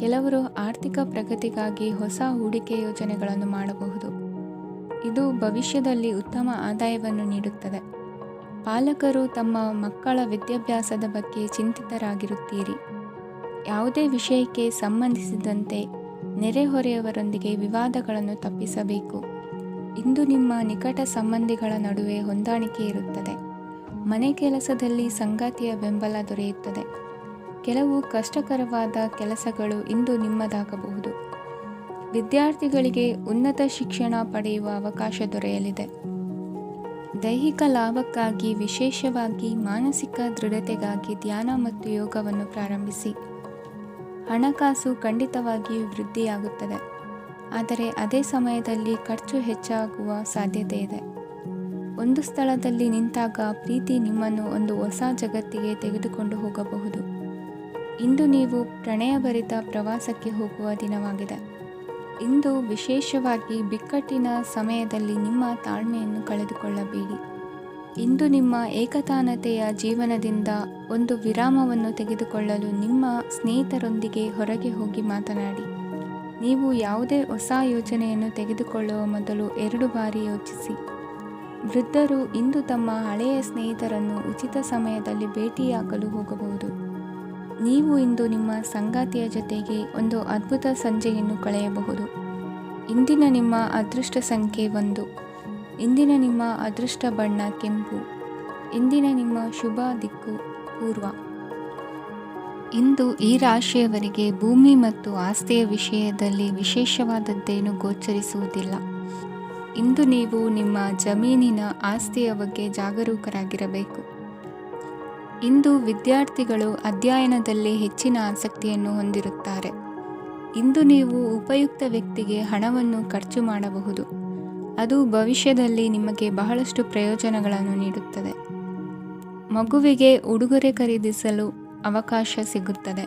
ಕೆಲವರು ಆರ್ಥಿಕ ಪ್ರಗತಿಗಾಗಿ ಹೊಸ ಹೂಡಿಕೆ ಯೋಜನೆಗಳನ್ನು ಮಾಡಬಹುದು. ಇದು ಭವಿಷ್ಯದಲ್ಲಿ ಉತ್ತಮ ಆದಾಯವನ್ನು ನೀಡುತ್ತದೆ. ಪಾಲಕರು ತಮ್ಮ ಮಕ್ಕಳ ವಿದ್ಯಾಭ್ಯಾಸದ ಬಗ್ಗೆ ಚಿಂತಿತರಾಗಿರುತ್ತೀರಿ. ಯಾವುದೇ ವಿಷಯಕ್ಕೆ ಸಂಬಂಧಿಸಿದಂತೆ ನೆರೆಹೊರೆಯವರೊಂದಿಗೆ ವಿವಾದಗಳನ್ನು ತಪ್ಪಿಸಬೇಕು. ಇಂದು ನಿಮ್ಮ ನಿಕಟ ಸಂಬಂಧಿಗಳ ನಡುವೆ ಹೊಂದಾಣಿಕೆ ಇರುತ್ತದೆ. ಮನೆ ಕೆಲಸದಲ್ಲಿ ಸಂಗಾತಿಯ ಬೆಂಬಲ ದೊರೆಯುತ್ತದೆ. ಕೆಲವು ಕಷ್ಟಕರವಾದ ಕೆಲಸಗಳು ಇಂದು ನಿಮ್ಮದಾಗಬಹುದು. ವಿದ್ಯಾರ್ಥಿಗಳಿಗೆ ಉನ್ನತ ಶಿಕ್ಷಣ ಪಡೆಯುವ ಅವಕಾಶ ದೊರೆಯಲಿದೆ. ದೈಹಿಕ ಲಾಭಕ್ಕಾಗಿ, ವಿಶೇಷವಾಗಿ ಮಾನಸಿಕ ದೃಢತೆಗಾಗಿ ಧ್ಯಾನ ಮತ್ತು ಯೋಗವನ್ನು ಪ್ರಾರಂಭಿಸಿ. ಹಣಕಾಸು ಖಂಡಿತವಾಗಿಯೂ ವೃದ್ಧಿಯಾಗುತ್ತದೆ, ಆದರೆ ಅದೇ ಸಮಯದಲ್ಲಿ ಖರ್ಚು ಹೆಚ್ಚಾಗುವ ಸಾಧ್ಯತೆ ಇದೆ. ಒಂದು ಸ್ಥಳದಲ್ಲಿ ನಿಂತಾಗ ಪ್ರೀತಿ ನಿಮ್ಮನ್ನು ಒಂದು ಹೊಸ ಜಗತ್ತಿಗೆ ತೆಗೆದುಕೊಂಡು ಹೋಗಬಹುದು. ಇಂದು ನೀವು ಪ್ರಣಯಭರಿತ ಪ್ರವಾಸಕ್ಕೆ ಹೋಗುವ ದಿನವಾಗಿದೆ. ಇಂದು ವಿಶೇಷವಾಗಿ ಬಿಕ್ಕಟ್ಟಿನ ಸಮಯದಲ್ಲಿ ನಿಮ್ಮ ತಾಳ್ಮೆಯನ್ನು ಕಳೆದುಕೊಳ್ಳಬೇಡಿ. ಇಂದು ನಿಮ್ಮ ಏಕತಾನತೆಯ ಜೀವನದಿಂದ ಒಂದು ವಿರಾಮವನ್ನು ತೆಗೆದುಕೊಳ್ಳಲು ನಿಮ್ಮ ಸ್ನೇಹಿತರೊಂದಿಗೆ ಹೊರಗೆ ಹೋಗಿ ಮಾತನಾಡಿ. ನೀವು ಯಾವುದೇ ಹೊಸ ಯೋಜನೆಯನ್ನು ತೆಗೆದುಕೊಳ್ಳುವ ಮೊದಲು 2 ಬಾರಿ ಯೋಚಿಸಿ. ವೃದ್ಧರು ಇಂದು ತಮ್ಮ ಹಳೆಯ ಸ್ನೇಹಿತರನ್ನು ಉಚಿತ ಸಮಯದಲ್ಲಿ ಭೇಟಿಯಾಗಲು ಹೋಗಬಹುದು. ನೀವು ಇಂದು ನಿಮ್ಮ ಸಂಗಾತಿಯ ಜೊತೆಗೆ ಒಂದು ಅದ್ಭುತ ಸಂಜೆಯನ್ನು ಕಳೆಯಬಹುದು. ಇಂದಿನ ನಿಮ್ಮ ಅದೃಷ್ಟ ಸಂಖ್ಯೆ 1. ಇಂದಿನ ನಿಮ್ಮ ಅದೃಷ್ಟ ಬಣ್ಣ ಕೆಂಪು. ಇಂದಿನ ನಿಮ್ಮ ಶುಭ ದಿಕ್ಕು ಪೂರ್ವ. ಇಂದು ಈ ರಾಶಿಯವರಿಗೆ ಭೂಮಿ ಮತ್ತು ಆಸ್ತಿಯ ವಿಷಯದಲ್ಲಿ ವಿಶೇಷವಾದದ್ದೇನು ಗೋಚರಿಸುವುದಿಲ್ಲ. ಇಂದು ನೀವು ನಿಮ್ಮ ಜಮೀನಿನ ಆಸ್ತಿಯ ಬಗ್ಗೆ ಜಾಗರೂಕರಾಗಿರಬೇಕು. ಇಂದು ವಿದ್ಯಾರ್ಥಿಗಳು ಅಧ್ಯಯನದಲ್ಲಿ ಹೆಚ್ಚಿನ ಆಸಕ್ತಿಯನ್ನು ಹೊಂದಿರುತ್ತಾರೆ. ಇಂದು ನೀವು ಉಪಯುಕ್ತ ವ್ಯಕ್ತಿಗೆ ಹಣವನ್ನು ಖರ್ಚು ಮಾಡಬಹುದು. ಅದು ಭವಿಷ್ಯದಲ್ಲಿ ನಿಮಗೆ ಬಹಳಷ್ಟು ಪ್ರಯೋಜನಗಳನ್ನು ನೀಡುತ್ತದೆ. ಮಗುವಿಗೆ ಉಡುಗೊರೆ ಖರೀದಿಸಲು ಅವಕಾಶ ಸಿಗುತ್ತದೆ.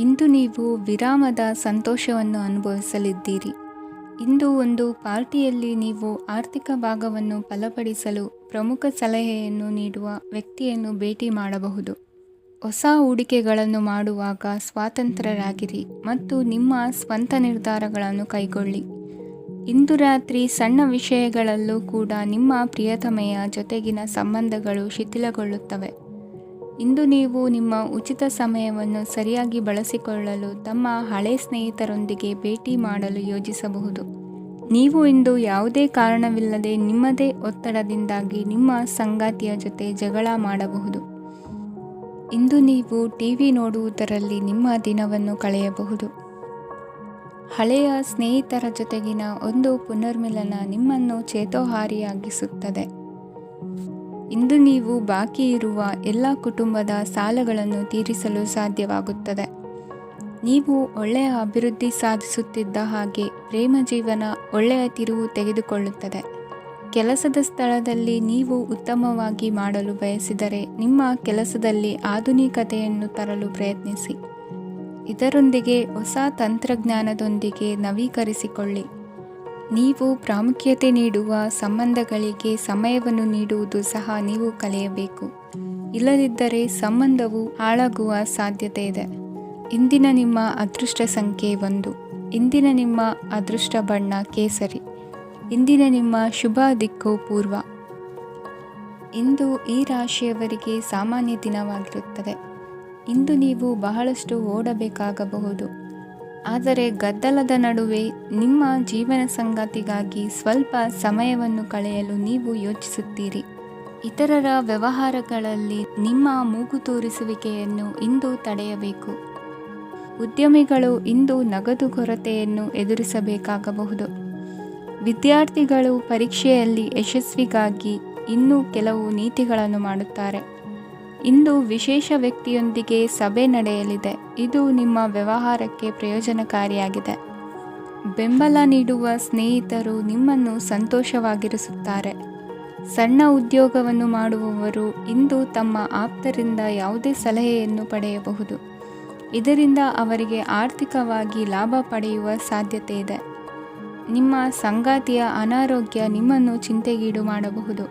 ಇಂದು ನೀವು ವಿರಾಮದ ಸಂತೋಷವನ್ನು ಅನುಭವಿಸಲಿದ್ದೀರಿ. ಇಂದು ಒಂದು ಪಾರ್ಟಿಯಲ್ಲಿ ನೀವು ಆರ್ಥಿಕ ಭಾಗವನ್ನು ಬಲಪಡಿಸಲು ಪ್ರಮುಖ ಸಲಹೆಯನ್ನು ನೀಡುವ ವ್ಯಕ್ತಿಯನ್ನು ಭೇಟಿ ಮಾಡಬಹುದು. ಹೊಸ ಹೂಡಿಕೆಗಳನ್ನು ಮಾಡುವಾಗ ಸ್ವತಂತ್ರರಾಗಿರಿ ಮತ್ತು ನಿಮ್ಮ ಸ್ವಂತ ನಿರ್ಧಾರಗಳನ್ನು ಕೈಗೊಳ್ಳಿ. ಇಂದು ರಾತ್ರಿ ಸಣ್ಣ ವಿಷಯಗಳಲ್ಲೂ ಕೂಡ ನಿಮ್ಮ ಪ್ರಿಯತಮೆಯ ಜೊತೆಗಿನ ಸಂಬಂಧಗಳು ಶಿಥಿಲಗೊಳ್ಳುತ್ತವೆ. ಇಂದು ನೀವು ನಿಮ್ಮ ಉಚಿತ ಸಮಯವನ್ನು ಸರಿಯಾಗಿ ಬಳಸಿಕೊಳ್ಳಲು ತಮ್ಮ ಹಳೆ ಸ್ನೇಹಿತರೊಂದಿಗೆ ಭೇಟಿ ಮಾಡಲು ಯೋಜಿಸಬಹುದು. ನೀವು ಇಂದು ಯಾವುದೇ ಕಾರಣವಿಲ್ಲದೆ ನಿಮ್ಮದೇ ಒತ್ತಡದಿಂದಾಗಿ ನಿಮ್ಮ ಸಂಗಾತಿಯ ಜೊತೆ ಜಗಳ ಮಾಡಬಹುದು. ಇಂದು ನೀವು ಟಿವಿ ನೋಡುವುದರಲ್ಲಿ ನಿಮ್ಮ ದಿನವನ್ನು ಕಳೆಯಬಹುದು. ಹಳೆಯ ಸ್ನೇಹಿತರ ಜೊತೆಗಿನ ಒಂದು ಪುನರ್ಮಿಲನ ನಿಮ್ಮನ್ನು ಚೇತೋಹಾರಿಯಾಗಿಸುತ್ತದೆ. ಇಂದು ನೀವು ಬಾಕಿ ಇರುವ ಎಲ್ಲ ಕುಟುಂಬದ ಸಾಲಗಳನ್ನು ತೀರಿಸಲು ಸಾಧ್ಯವಾಗುತ್ತದೆ. ನೀವು ಒಳ್ಳೆಯ ಅಭಿವೃದ್ಧಿ ಸಾಧಿಸುತ್ತಿದ್ದ ಹಾಗೆ ಪ್ರೇಮ ಜೀವನ ಒಳ್ಳೆಯ ತಿರುವು ತೆಗೆದುಕೊಳ್ಳುತ್ತದೆ. ಕೆಲಸದ ಸ್ಥಳದಲ್ಲಿ ನೀವು ಉತ್ತಮವಾಗಿ ಮಾಡಲು ಬಯಸಿದರೆ ನಿಮ್ಮ ಕೆಲಸದಲ್ಲಿ ಆಧುನಿಕತೆಯನ್ನು ತರಲು ಪ್ರಯತ್ನಿಸಿ. ಇದರೊಂದಿಗೆ ಹೊಸ ತಂತ್ರಜ್ಞಾನದೊಂದಿಗೆ ನವೀಕರಿಸಿಕೊಳ್ಳಿ. ನೀವು ಪ್ರಾಮುಖ್ಯತೆ ನೀಡುವ ಸಂಬಂಧಗಳಿಗೆ ಸಮಯವನ್ನು ನೀಡುವುದು ಸಹ ನೀವು ಕಲಿಯಬೇಕು. ಇಲ್ಲದಿದ್ದರೆ ಸಂಬಂಧವು ಹಾಳಾಗುವ ಸಾಧ್ಯತೆ ಇದೆ. ಇಂದಿನ ನಿಮ್ಮ ಅದೃಷ್ಟ ಸಂಖ್ಯೆ 1. ಇಂದಿನ ನಿಮ್ಮ ಅದೃಷ್ಟ ಬಣ್ಣ ಕೇಸರಿ. ಇಂದಿನ ನಿಮ್ಮ ಶುಭ ದಿಕ್ಕು ಪೂರ್ವ. ಇಂದು ಈ ರಾಶಿಯವರಿಗೆ ಸಾಮಾನ್ಯ ದಿನವಾಗಿರುತ್ತದೆ. ಇಂದು ನೀವು ಬಹಳಷ್ಟು ಓಡಬೇಕಾಗಬಹುದು. ಆದರೆ ಗದ್ದಲದ ನಡುವೆ ನಿಮ್ಮ ಜೀವನ ಸಂಗಾತಿಗಾಗಿ ಸ್ವಲ್ಪ ಸಮಯವನ್ನು ಕಳೆಯಲು ನೀವು ಯೋಚಿಸುತ್ತೀರಿ. ಇತರರ ವ್ಯವಹಾರಗಳಲ್ಲಿ ನಿಮ್ಮ ಮೂಗು ತೂರಿಸುವಿಕೆಯನ್ನು ಇಂದು ತಡೆಯಬೇಕು. ಉದ್ಯಮಿಗಳು ಇಂದು ನಗದು ಕೊರತೆಯನ್ನು ಎದುರಿಸಬೇಕಾಗಬಹುದು. ವಿದ್ಯಾರ್ಥಿಗಳು ಪರೀಕ್ಷೆಯಲ್ಲಿ ಯಶಸ್ವಿಗಾಗಿ ಇನ್ನೂ ಕೆಲವು ನೀತಿಗಳನ್ನು ಮಾಡುತ್ತಾರೆ. ಇಂದು ವಿಶೇಷ ವ್ಯಕ್ತಿಯೊಂದಿಗೆ ಸಭೆ ನಡೆಯಲಿದೆ. ಇದು ನಿಮ್ಮ ವ್ಯವಹಾರಕ್ಕೆ ಪ್ರಯೋಜನಕಾರಿಯಾಗಿದೆ. ಬೆಂಬಲ ನೀಡುವ ಸ್ನೇಹಿತರು ನಿಮ್ಮನ್ನು ಸಂತೋಷವಾಗಿರಿಸುತ್ತಾರೆ. ಸಣ್ಣ ಉದ್ಯೋಗವನ್ನು ಮಾಡುವವರು ಇಂದು ತಮ್ಮ ಆಪ್ತರಿಂದ ಯಾವುದೇ ಸಲಹೆಯನ್ನು ಪಡೆಯಬಹುದು. ಇದರಿಂದ ಅವರಿಗೆ ಆರ್ಥಿಕವಾಗಿ ಲಾಭ ಪಡೆಯುವ ಸಾಧ್ಯತೆ ಇದೆ. ನಿಮ್ಮ ಸಂಗಾತಿಯ ಅನಾರೋಗ್ಯ ನಿಮ್ಮನ್ನು ಚಿಂತೆಗೀಡು ಮಾಡಬಹುದು.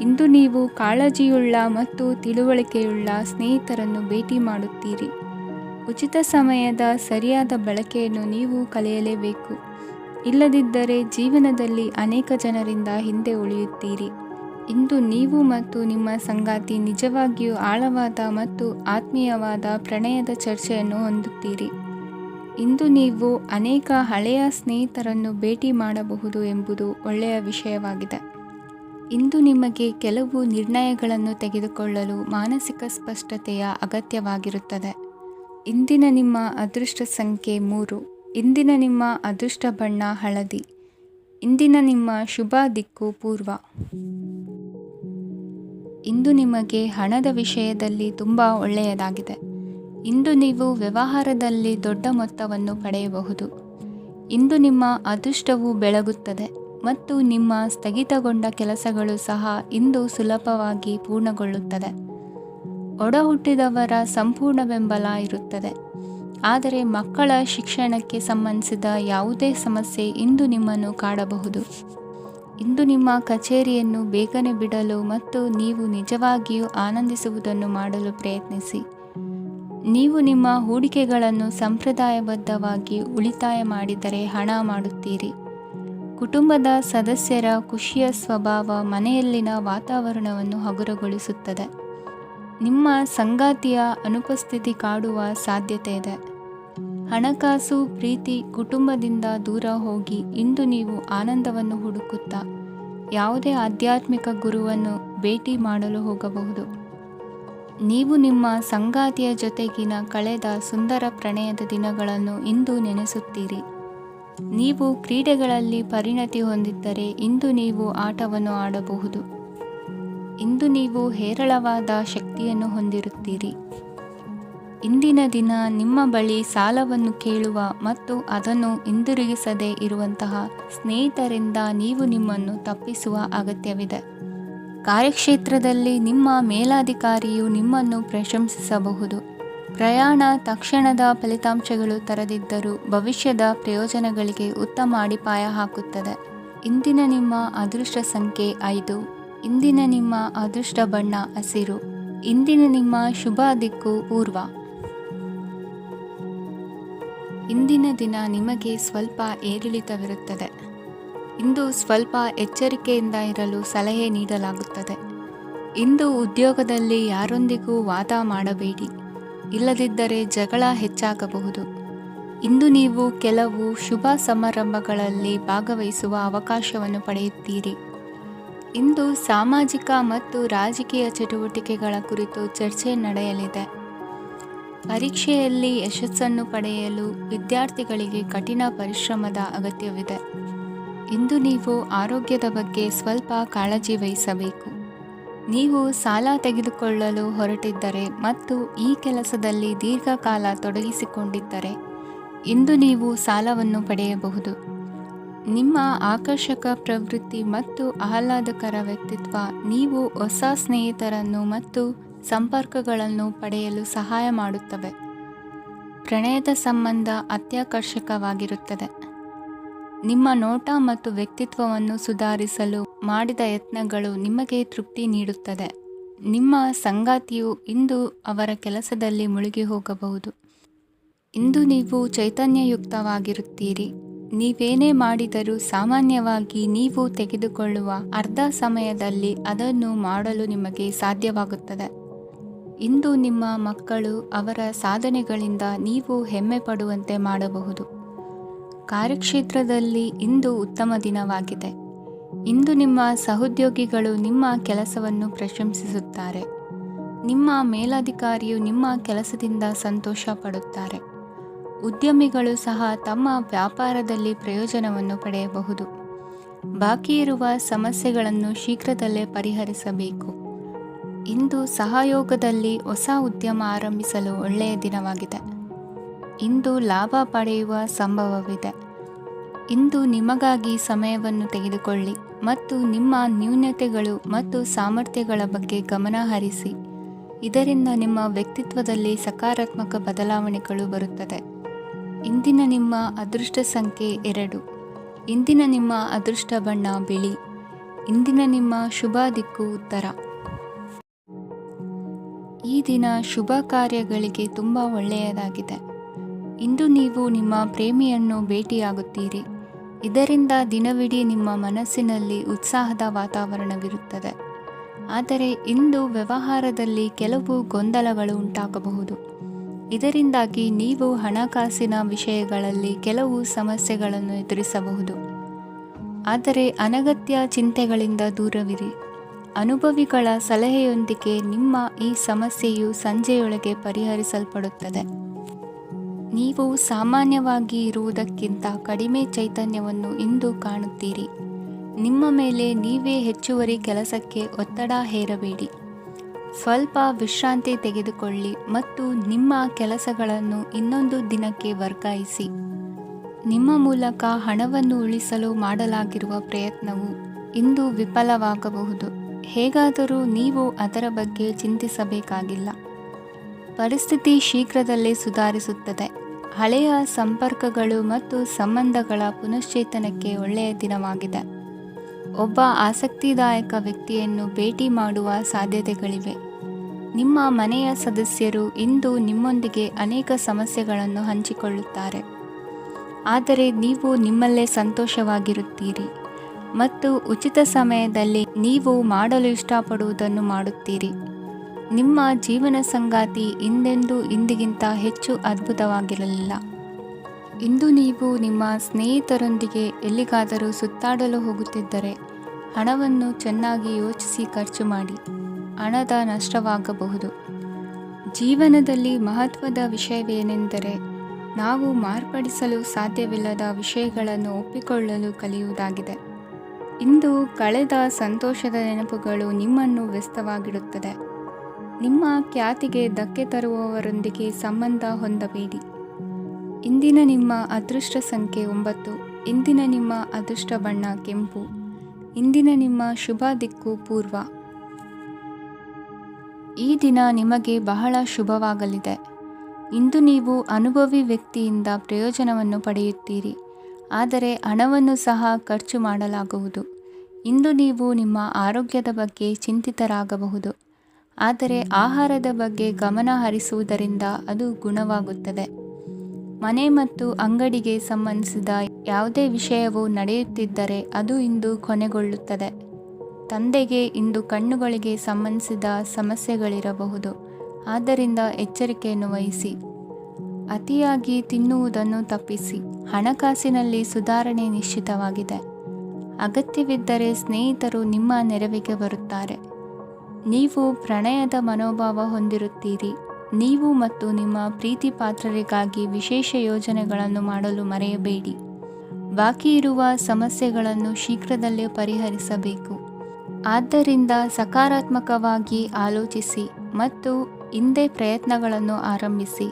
ಇಂದು ನೀವು ಕಾಳಜಿಯುಳ್ಳ ಮತ್ತು ತಿಳುವಳಿಕೆಯುಳ್ಳ ಸ್ನೇಹಿತರನ್ನು ಭೇಟಿ ಮಾಡುತ್ತೀರಿ. ಉಚಿತ ಸಮಯದ ಸರಿಯಾದ ಬಳಕೆಯನ್ನು ನೀವು ಕಲಿಯಲೇಬೇಕು. ಇಲ್ಲದಿದ್ದರೆ ಜೀವನದಲ್ಲಿ ಅನೇಕ ಜನರಿಂದ ಹಿಂದೆ ಉಳಿಯುತ್ತೀರಿ. ಇಂದು ನೀವು ಮತ್ತು ನಿಮ್ಮ ಸಂಗಾತಿ ನಿಜವಾಗಿಯೂ ಆಳವಾದ ಮತ್ತು ಆತ್ಮೀಯವಾದ ಪ್ರಣಯದ ಚರ್ಚೆಯನ್ನು ಹೊಂದುತ್ತೀರಿ. ಇಂದು ನೀವು ಅನೇಕ ಹಳೆಯ ಸ್ನೇಹಿತರನ್ನು ಭೇಟಿ ಮಾಡಬಹುದು ಎಂಬುದು ಒಳ್ಳೆಯ ವಿಷಯವಾಗಿದೆ. ಇಂದು ನಿಮಗೆ ಕೆಲವು ನಿರ್ಣಯಗಳನ್ನು ತೆಗೆದುಕೊಳ್ಳಲು ಮಾನಸಿಕ ಸ್ಪಷ್ಟತೆಯ ಅಗತ್ಯವಾಗಿರುತ್ತದೆ. ಇಂದಿನ ನಿಮ್ಮ ಅದೃಷ್ಟ ಸಂಖ್ಯೆ 3. ಇಂದಿನ ನಿಮ್ಮ ಅದೃಷ್ಟ ಬಣ್ಣ ಹಳದಿ. ಇಂದಿನ ನಿಮ್ಮ ಶುಭ ದಿಕ್ಕು ಪೂರ್ವ. ಇಂದು ನಿಮಗೆ ಹಣದ ವಿಷಯದಲ್ಲಿ ತುಂಬ ಒಳ್ಳೆಯದಾಗಿದೆ. ಇಂದು ನೀವು ವ್ಯವಹಾರದಲ್ಲಿ ದೊಡ್ಡ ಮೊತ್ತವನ್ನು ಪಡೆಯಬಹುದು. ಇಂದು ನಿಮ್ಮ ಅದೃಷ್ಟವು ಬೆಳಗುತ್ತದೆ ಮತ್ತು ನಿಮ್ಮ ಸ್ಥಗಿತಗೊಂಡ ಕೆಲಸಗಳು ಸಹ ಇಂದು ಸುಲಭವಾಗಿ ಪೂರ್ಣಗೊಳ್ಳುತ್ತದೆ. ಒಡಹುಟ್ಟಿದವರ ಸಂಪೂರ್ಣ ಬೆಂಬಲ ಇರುತ್ತದೆ. ಆದರೆ ಮಕ್ಕಳ ಶಿಕ್ಷಣಕ್ಕೆ ಸಂಬಂಧಿಸಿದ ಯಾವುದೇ ಸಮಸ್ಯೆ ಇಂದು ನಿಮ್ಮನ್ನು ಕಾಡಬಹುದು. ಇಂದು ನಿಮ್ಮ ಕಚೇರಿಯನ್ನು ಬೇಗನೆ ಬಿಡಲು ಮತ್ತು ನೀವು ನಿಜವಾಗಿಯೂ ಆನಂದಿಸುವುದನ್ನು ಮಾಡಲು ಪ್ರಯತ್ನಿಸಿ. ನೀವು ನಿಮ್ಮ ಹೂಡಿಕೆಗಳನ್ನು ಸಂಪ್ರದಾಯಬದ್ಧವಾಗಿ ಉಳಿತಾಯ ಮಾಡಿದರೆ ಹಣ ಮಾಡುತ್ತೀರಿ. ಕುಟುಂಬದ ಸದಸ್ಯರ ಖುಷಿಯ ಸ್ವಭಾವ ಮನೆಯಲ್ಲಿನ ವಾತಾವರಣವನ್ನು ಹಗುರಗೊಳಿಸುತ್ತದೆ. ನಿಮ್ಮ ಸಂಗಾತಿಯ ಅನುಪಸ್ಥಿತಿ ಕಾಡುವ ಸಾಧ್ಯತೆ ಇದೆ. ಹಣಕಾಸು, ಪ್ರೀತಿ, ಕುಟುಂಬದಿಂದ ದೂರ ಹೋಗಿ ಇಂದು ನೀವು ಆನಂದವನ್ನು ಹುಡುಕುತ್ತಾ ಯಾವುದೇ ಆಧ್ಯಾತ್ಮಿಕ ಗುರುವನ್ನು ಭೇಟಿ ಮಾಡಲು ಹೋಗಬಹುದು. ನೀವು ನಿಮ್ಮ ಸಂಗಾತಿಯ ಜೊತೆಗಿನ ಕಳೆದ ಸುಂದರ ಪ್ರಣಯದ ದಿನಗಳನ್ನು ಇಂದು ನೆನೆಸುತ್ತೀರಿ. ನೀವು ಕ್ರೀಡೆಗಳಲ್ಲಿ ಪರಿಣತಿ ಹೊಂದಿದ್ದರೆ ಇಂದು ನೀವು ಆಟವನ್ನು ಆಡಬಹುದು. ಇಂದು ನೀವು ಹೇರಳವಾದ ಶಕ್ತಿಯನ್ನು ಹೊಂದಿರುತ್ತೀರಿ. ಇಂದಿನ ದಿನ ನಿಮ್ಮ ಬಳಿ ಸಾಲವನ್ನು ಕೇಳುವ ಮತ್ತು ಅದನ್ನು ಹಿಂದಿರುಗಿಸದೇ ಇರುವಂತಹ ಸ್ನೇಹಿತರಿಂದ ನೀವು ನಿಮ್ಮನ್ನು ತಪ್ಪಿಸುವ ಅಗತ್ಯವಿದೆ. ಕಾರ್ಯಕ್ಷೇತ್ರದಲ್ಲಿ ನಿಮ್ಮ ಮೇಲಾಧಿಕಾರಿಯು ನಿಮ್ಮನ್ನು ಪ್ರಶಂಸಿಸಬಹುದು. ಪ್ರಯಾಣ ತಕ್ಷಣದ ಫಲಿತಾಂಶಗಳು ತರದಿದ್ದರೂ ಭವಿಷ್ಯದ ಪ್ರಯೋಜನಗಳಿಗೆ ಉತ್ತಮ ಅಡಿಪಾಯ ಹಾಕುತ್ತದೆ. ಇಂದಿನ ನಿಮ್ಮ ಅದೃಷ್ಟ ಸಂಖ್ಯೆ 5. ಇಂದಿನ ನಿಮ್ಮ ಅದೃಷ್ಟ ಬಣ್ಣ ಹಸಿರು. ಇಂದಿನ ನಿಮ್ಮ ಶುಭ ದಿಕ್ಕು ಪೂರ್ವ. ಇಂದಿನ ದಿನ ನಿಮಗೆ ಸ್ವಲ್ಪ ಏರಿಳಿತವಿರುತ್ತದೆ. ಇಂದು ಸ್ವಲ್ಪ ಎಚ್ಚರಿಕೆಯಿಂದ ಇರಲು ಸಲಹೆ ನೀಡಲಾಗುತ್ತದೆ. ಇಂದು ಉದ್ಯೋಗದಲ್ಲಿ ಯಾರೊಂದಿಗೂ ವಾದ ಮಾಡಬೇಡಿ, ಇಲ್ಲದಿದ್ದರೆ ಜಗಳ ಹೆಚ್ಚಾಗಬಹುದು. ಇಂದು ನೀವು ಕೆಲವು ಶುಭ ಸಮಾರಂಭಗಳಲ್ಲಿ ಭಾಗವಹಿಸುವ ಅವಕಾಶವನ್ನು ಪಡೆಯುತ್ತೀರಿ. ಇಂದು ಸಾಮಾಜಿಕ ಮತ್ತು ರಾಜಕೀಯ ಚಟುವಟಿಕೆಗಳ ಕುರಿತು ಚರ್ಚೆ ನಡೆಯಲಿದೆ. ಪರೀಕ್ಷೆಯಲ್ಲಿ ಯಶಸ್ಸನ್ನು ಪಡೆಯಲು ವಿದ್ಯಾರ್ಥಿಗಳಿಗೆ ಕಠಿಣ ಪರಿಶ್ರಮದ ಅಗತ್ಯವಿದೆ. ಇಂದು ನೀವು ಆರೋಗ್ಯದ ಬಗ್ಗೆ ಸ್ವಲ್ಪ ಕಾಳಜಿ ವಹಿಸಬೇಕು. ನೀವು ಸಾಲ ತೆಗೆದುಕೊಳ್ಳಲು ಹೊರಟಿದ್ದರೆ ಮತ್ತು ಈ ಕೆಲಸದಲ್ಲಿ ದೀರ್ಘಕಾಲ ತೊಡಗಿಸಿಕೊಂಡಿದ್ದರೆ ಇಂದು ನೀವು ಸಾಲವನ್ನು ಪಡೆಯಬಹುದು. ನಿಮ್ಮ ಆಕರ್ಷಕ ಪ್ರವೃತ್ತಿ ಮತ್ತು ಆಹ್ಲಾದಕರ ವ್ಯಕ್ತಿತ್ವ ನೀವು ಹೊಸ ಸ್ನೇಹಿತರನ್ನು ಮತ್ತು ಸಂಪರ್ಕಗಳನ್ನು ಪಡೆಯಲು ಸಹಾಯ ಮಾಡುತ್ತವೆ. ಪ್ರಣಯದ ಸಂಬಂಧ ಅತ್ಯಾಕರ್ಷಕವಾಗಿರುತ್ತದೆ. ನಿಮ್ಮ ನೋಟ ಮತ್ತು ವ್ಯಕ್ತಿತ್ವವನ್ನು ಸುಧಾರಿಸಲು ಮಾಡಿದ ಯತ್ನಗಳು ನಿಮಗೆ ತೃಪ್ತಿ ನೀಡುತ್ತದೆ. ನಿಮ್ಮ ಸಂಗಾತಿಯು ಇಂದು ಅವರ ಕೆಲಸದಲ್ಲಿ ಮುಳುಗಿ ಹೋಗಬಹುದು. ಇಂದು ನೀವು ಚೈತನ್ಯಯುಕ್ತವಾಗಿರುತ್ತೀರಿ. ನೀವೇನೇ ಮಾಡಿದರೂ ಸಾಮಾನ್ಯವಾಗಿ ನೀವು ತೆಗೆದುಕೊಳ್ಳುವ ಅರ್ಧ ಸಮಯದಲ್ಲಿ ಅದನ್ನು ಮಾಡಲು ನಿಮಗೆ ಸಾಧ್ಯವಾಗುತ್ತದೆ. ಇಂದು ನಿಮ್ಮ ಮಕ್ಕಳು ಅವರ ಸಾಧನೆಗಳಿಂದ ನೀವು ಹೆಮ್ಮೆ ಪಡುವಂತೆ ಮಾಡಬಹುದು. ಕಾರ್ಯಕ್ಷೇತ್ರದಲ್ಲಿ ಇಂದು ಉತ್ತಮ ದಿನವಾಗಿದೆ. ಇಂದು ನಿಮ್ಮ ಸಹೋದ್ಯೋಗಿಗಳು ನಿಮ್ಮ ಕೆಲಸವನ್ನು ಪ್ರಶಂಸಿಸುತ್ತಾರೆ. ನಿಮ್ಮ ಮೇಲಧಿಕಾರಿಯು ನಿಮ್ಮ ಕೆಲಸದಿಂದ ಸಂತೋಷ ಪಡುತ್ತಾರೆ. ಉದ್ಯಮಿಗಳು ಸಹ ತಮ್ಮ ವ್ಯಾಪಾರದಲ್ಲಿ ಪ್ರಯೋಜನವನ್ನು ಪಡೆಯಬಹುದು. ಬಾಕಿ ಇರುವ ಸಮಸ್ಯೆಗಳನ್ನು ಶೀಘ್ರದಲ್ಲೇ ಪರಿಹರಿಸಬೇಕು. ಇಂದು ಸಹಯೋಗದಲ್ಲಿ ಹೊಸ ಉದ್ಯಮ ಆರಂಭಿಸಲು ಒಳ್ಳೆಯ ದಿನವಾಗಿದೆ. ಇಂದು ಲಾಭ ಪಡೆಯುವ ಸಂಭವವಿದೆ. ಇಂದು ನಿಮಗಾಗಿ ಸಮಯವನ್ನು ತೆಗೆದುಕೊಳ್ಳಿ ಮತ್ತು ನಿಮ್ಮ ನ್ಯೂನತೆಗಳು ಮತ್ತು ಸಾಮರ್ಥ್ಯಗಳ ಬಗ್ಗೆ ಗಮನ ಹರಿಸಿ. ಇದರಿಂದ ನಿಮ್ಮ ವ್ಯಕ್ತಿತ್ವದಲ್ಲಿ ಸಕಾರಾತ್ಮಕ ಬದಲಾವಣೆಗಳು ಬರುತ್ತದೆ. ಇಂದಿನ ನಿಮ್ಮ ಅದೃಷ್ಟ ಸಂಖ್ಯೆ 2. ಇಂದಿನ ನಿಮ್ಮ ಅದೃಷ್ಟ ಬಣ್ಣ ಬಿಳಿ. ಇಂದಿನ ನಿಮ್ಮ ಶುಭ ದಿಕ್ಕು ಉತ್ತರ. ಈ ದಿನ ಶುಭ ಕಾರ್ಯಗಳಿಗೆ ತುಂಬ ಒಳ್ಳೆಯದಾಗಿದೆ. ಇಂದು ನೀವು ನಿಮ್ಮ ಪ್ರೇಮಿಯನ್ನು ಭೇಟಿಯಾಗುತ್ತೀರಿ. ಇದರಿಂದ ದಿನವಿಡೀ ನಿಮ್ಮ ಮನಸ್ಸಿನಲ್ಲಿ ಉತ್ಸಾಹದ ವಾತಾವರಣವಿರುತ್ತದೆ. ಆದರೆ ಇಂದು ವ್ಯವಹಾರದಲ್ಲಿ ಕೆಲವು ಗೊಂದಲಗಳು ಉಂಟಾಗಬಹುದು. ಇದರಿಂದಾಗಿ ನೀವು ಹಣಕಾಸಿನ ವಿಷಯಗಳಲ್ಲಿ ಕೆಲವು ಸಮಸ್ಯೆಗಳನ್ನು ಎದುರಿಸಬಹುದು. ಆದರೆ ಅನಗತ್ಯ ಚಿಂತೆಗಳಿಂದ ದೂರವಿರಿ. ಅನುಭವಿಗಳ ಸಲಹೆಯೊಂದಿಗೆ ನಿಮ್ಮ ಈ ಸಮಸ್ಯೆಯು ಸಂಜೆಯೊಳಗೆ ಪರಿಹರಿಸಲ್ಪಡುತ್ತದೆ. ನೀವು ಸಾಮಾನ್ಯವಾಗಿ ಇರುವುದಕ್ಕಿಂತ ಕಡಿಮೆ ಚೈತನ್ಯವನ್ನು ಇಂದು ಕಾಣುತ್ತೀರಿ. ನಿಮ್ಮ ಮೇಲೆ ನೀವೇ ಹೆಚ್ಚುವರಿ ಕೆಲಸಕ್ಕೆ ಒತ್ತಡ ಹೇರಬೇಡಿ. ಸ್ವಲ್ಪ ವಿಶ್ರಾಂತಿ ತೆಗೆದುಕೊಳ್ಳಿ ಮತ್ತು ನಿಮ್ಮ ಕೆಲಸಗಳನ್ನು ಇನ್ನೊಂದು ದಿನಕ್ಕೆ ವರ್ಗಾಯಿಸಿ. ನಿಮ್ಮ ಮೂಲಕ ಹಣವನ್ನು ಉಳಿಸಲು ಮಾಡಲಾಗಿರುವ ಪ್ರಯತ್ನವು ಇಂದು ವಿಫಲವಾಗಬಹುದು. ಹೇಗಾದರೂ ನೀವು ಅದರ ಬಗ್ಗೆ ಚಿಂತಿಸಬೇಕಾಗಿಲ್ಲ. ಪರಿಸ್ಥಿತಿ ಶೀಘ್ರದಲ್ಲೇ ಸುಧಾರಿಸುತ್ತದೆ. ಹಳೆಯ ಸಂಪರ್ಕಗಳು ಮತ್ತು ಸಂಬಂಧಗಳ ಪುನಶ್ಚೇತನಕ್ಕೆ ಒಳ್ಳೆಯ ದಿನವಾಗಿದೆ. ಒಬ್ಬ ಆಸಕ್ತಿದಾಯಕ ವ್ಯಕ್ತಿಯನ್ನು ಭೇಟಿ ಮಾಡುವ ಸಾಧ್ಯತೆಗಳಿವೆ. ನಿಮ್ಮ ಮನೆಯ ಸದಸ್ಯರು ಇಂದು ನಿಮ್ಮೊಂದಿಗೆ ಅನೇಕ ಸಮಸ್ಯೆಗಳನ್ನು ಹಂಚಿಕೊಳ್ಳುತ್ತಾರೆ. ಆದರೆ ನೀವು ನಿಮ್ಮಲ್ಲೇ ಸಂತೋಷವಾಗಿರುತ್ತೀರಿ ಮತ್ತು ಉಚಿತ ಸಮಯದಲ್ಲಿ ನೀವು ಮಾಡಲು ಇಷ್ಟಪಡುವುದನ್ನು ಮಾಡುತ್ತೀರಿ. ನಿಮ್ಮ ಜೀವನ ಸಂಗಾತಿ ಇಂದಿಗಿಂತ ಹೆಚ್ಚು ಅದ್ಭುತವಾಗಿರಲಿಲ್ಲ. ಇಂದು ನೀವು ನಿಮ್ಮ ಸ್ನೇಹಿತರೊಂದಿಗೆ ಎಲ್ಲಿಗಾದರೂ ಸುತ್ತಾಡಲು ಹೋಗುತ್ತಿದ್ದರೆ ಹಣವನ್ನು ಚೆನ್ನಾಗಿ ಯೋಚಿಸಿ ಖರ್ಚು ಮಾಡಿ. ಹಣದ ನಷ್ಟವಾಗಬಹುದು. ಜೀವನದಲ್ಲಿ ಮಹತ್ವದ ವಿಷಯವೇನೆಂದರೆ ನಾವು ಮಾರ್ಪಡಿಸಲು ಸಾಧ್ಯವಿಲ್ಲದ ವಿಷಯಗಳನ್ನು ಒಪ್ಪಿಕೊಳ್ಳಲು ಕಲಿಯುವುದಾಗಿದೆ. ಇಂದು ಕಳೆದ ಸಂತೋಷದ ನೆನಪುಗಳು ನಿಮ್ಮನ್ನು ವ್ಯಸ್ತವಾಗಿಡುತ್ತದೆ. ನಿಮ್ಮ ಖ್ಯಾತಿಗೆ ಧಕ್ಕೆ ತರುವವರೊಂದಿಗೆ ಸಂಬಂಧ ಹೊಂದಬೇಡಿ. ಇಂದಿನ ನಿಮ್ಮ ಅದೃಷ್ಟ ಸಂಖ್ಯೆ 9. ಇಂದಿನ ನಿಮ್ಮ ಅದೃಷ್ಟ ಬಣ್ಣ ಕೆಂಪು. ಇಂದಿನ ನಿಮ್ಮ ಶುಭ ದಿಕ್ಕು ಪೂರ್ವ. ಈ ದಿನ ನಿಮಗೆ ಬಹಳ ಶುಭವಾಗಲಿದೆ. ಇಂದು ನೀವು ಅನುಭವಿ ವ್ಯಕ್ತಿಯಿಂದ ಪ್ರಯೋಜನವನ್ನು ಪಡೆಯುತ್ತೀರಿ. ಆದರೆ ಹಣವನ್ನು ಸಹ ಖರ್ಚು ಮಾಡಲಾಗುವುದು. ಇಂದು ನೀವು ನಿಮ್ಮ ಆರೋಗ್ಯದ ಬಗ್ಗೆ ಚಿಂತಿತರಾಗಬಹುದು. ಆದರೆ ಆಹಾರದ ಬಗ್ಗೆ ಗಮನ ಹರಿಸುವುದರಿಂದ ಅದು ಗುಣವಾಗುತ್ತದೆ. ಮನೆ ಮತ್ತು ಅಂಗಡಿಗೆ ಸಂಬಂಧಿಸಿದ ಯಾವುದೇ ವಿಷಯವು ನಡೆಯುತ್ತಿದ್ದರೆ ಅದು ಇಂದು ಕೊನೆಗೊಳ್ಳುತ್ತದೆ. ತಂದೆಗೆ ಇಂದು ಕಣ್ಣುಗಳಿಗೆ ಸಂಬಂಧಿಸಿದ ಸಮಸ್ಯೆಗಳಿರಬಹುದು. ಆದ್ದರಿಂದ ಎಚ್ಚರಿಕೆಯನ್ನು ವಹಿಸಿ. ಅತಿಯಾಗಿ ತಿನ್ನುವುದನ್ನು ತಪ್ಪಿಸಿ. ಹಣಕಾಸಿನಲ್ಲಿ ಸುಧಾರಣೆ ನಿಶ್ಚಿತವಾಗಿದೆ. ಅಗತ್ಯವಿದ್ದರೆ ಸ್ನೇಹಿತರು ನಿಮ್ಮ ನೆರವಿಗೆ ಬರುತ್ತಾರೆ. ನೀವು ಪ್ರಣಯದ ಮನೋಭಾವ ಹೊಂದಿರುತ್ತೀರಿ. ನೀವು ಮತ್ತು ನಿಮ್ಮ ಪ್ರೀತಿ ಪಾತ್ರರಿಗಾಗಿ ವಿಶೇಷ ಯೋಜನೆಗಳನ್ನು ಮಾಡಲು ಮರೆಯಬೇಡಿ. ಬಾಕಿ ಇರುವ ಸಮಸ್ಯೆಗಳನ್ನು ಶೀಘ್ರದಲ್ಲೇ ಪರಿಹರಿಸಬೇಕು. ಆದ್ದರಿಂದ ಸಕಾರಾತ್ಮಕವಾಗಿ ಆಲೋಚಿಸಿ ಮತ್ತು ಇಂದೇ ಪ್ರಯತ್ನಗಳನ್ನು ಆರಂಭಿಸಿ.